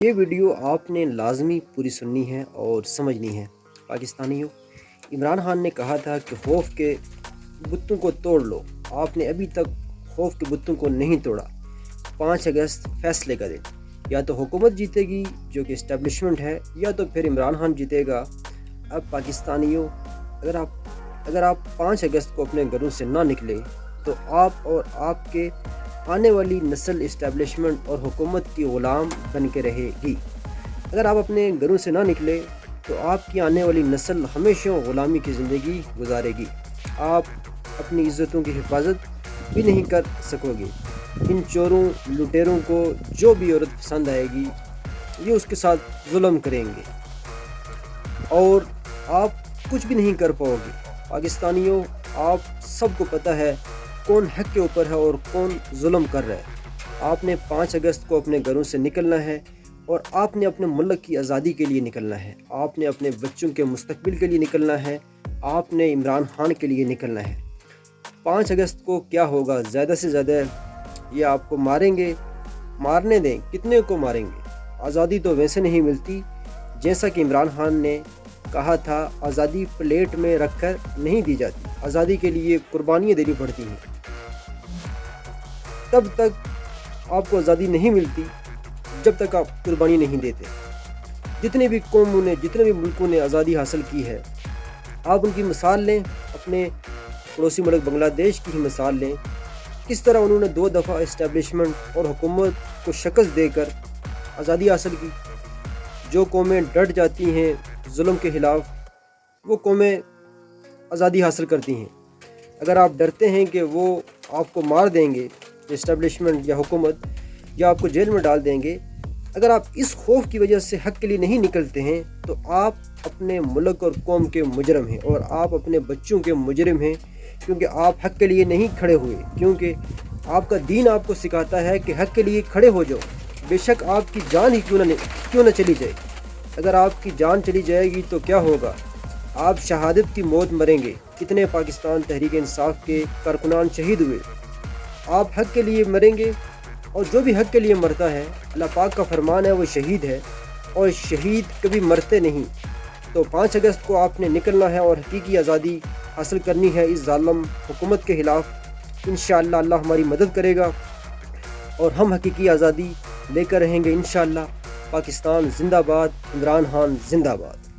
یہ ویڈیو آپ نے لازمی پوری سننی ہے اور سمجھنی ہے۔ پاکستانیوں، عمران خان نے کہا تھا کہ خوف کے بتوں کو توڑ لو۔ آپ نے ابھی تک خوف کے بتوں کو نہیں توڑا۔ 5 اگست فیصلے کا دن، یا تو حکومت جیتے گی جو کہ اسٹیبلشمنٹ ہے، یا تو پھر عمران خان جیتے گا۔ اب پاکستانیوں، اگر آپ 5 اگست کو اپنے گھروں سے نہ نکلے تو آپ اور آپ کے آنے والی نسل اسٹیبلشمنٹ اور حکومت کی غلام بن کے رہے گی۔ اگر آپ اپنے گھروں سے نہ نکلے تو آپ کی آنے والی نسل ہمیشہ غلامی کی زندگی گزارے گی۔ آپ اپنی عزتوں کی حفاظت بھی نہیں کر سکو گے۔ ان چوروں لٹیروں کو جو بھی عورت پسند آئے گی یہ اس کے ساتھ ظلم کریں گے اور آپ کچھ بھی نہیں کر پاؤ گے۔ پاکستانیوں، آپ سب کو پتہ ہے کون حق کے اوپر ہے اور کون ظلم کر رہا ہے۔ آپ نے 5 اگست کو اپنے گھروں سے نکلنا ہے اور آپ نے اپنے ملک کی آزادی کے لیے نکلنا ہے۔ آپ نے اپنے بچوں کے مستقبل کے لیے نکلنا ہے۔ آپ نے عمران خان کے لیے نکلنا ہے۔ 5 اگست کو کیا ہوگا؟ زیادہ سے زیادہ یہ آپ کو ماریں گے، مارنے دیں، کتنے کو ماریں گے؟ آزادی تو ویسے نہیں ملتی، جیسا کہ عمران خان نے کہا تھا، آزادی پلیٹ میں رکھ کر نہیں دی جاتی، آزادی کے لیے قربانیاں دینی پڑتی ہیں۔ تب تک آپ کو آزادی نہیں ملتی جب تک آپ قربانی نہیں دیتے۔ جتنے بھی قوموں نے، جتنے بھی ملکوں نے آزادی حاصل کی ہے، آپ ان کی مثال لیں، اپنے پڑوسی ملک بنگلہ دیش کی ہی مثال لیں۔ کس طرح انہوں نے 2 دفعہ اسٹیبلشمنٹ اور حکومت کو شکست دے کر آزادی حاصل کی۔ جو قومیں ڈٹ جاتی ہیں ظلم کے خلاف، وہ قومیں آزادی حاصل کرتی ہیں۔ اگر آپ ڈرتے ہیں کہ وہ آپ کو مار دیں گے، اسٹیبلشمنٹ یا حکومت، یا آپ کو جیل میں ڈال دیں گے، اگر آپ اس خوف کی وجہ سے حق کے لیے نہیں نکلتے ہیں تو آپ اپنے ملک اور قوم کے مجرم ہیں اور آپ اپنے بچوں کے مجرم ہیں، کیونکہ آپ حق کے لیے نہیں کھڑے ہوئے۔ کیونکہ آپ کا دین آپ کو سکھاتا ہے کہ حق کے لیے کھڑے ہو جاؤ، بے شک آپ کی جان ہی کیوں نہ چلی جائے۔ اگر آپ کی جان چلی جائے گی تو کیا ہوگا؟ آپ شہادت کی موت مریں گے۔ کتنے پاکستان تحریک انصاف کے کارکنان شہید ہوئے۔ آپ حق کے لیے مریں گے، اور جو بھی حق کے لیے مرتا ہے، اللہ پاک کا فرمان ہے وہ شہید ہے، اور شہید کبھی مرتے نہیں۔ تو 5 اگست کو آپ نے نکلنا ہے اور حقیقی آزادی حاصل کرنی ہے اس ظالم حکومت کے خلاف۔ انشاءاللہ اللہ ہماری مدد کرے گا اور ہم حقیقی آزادی لے کر رہیں گے انشاءاللہ۔ پاکستان زندہ باد، عمران خان زندہ باد۔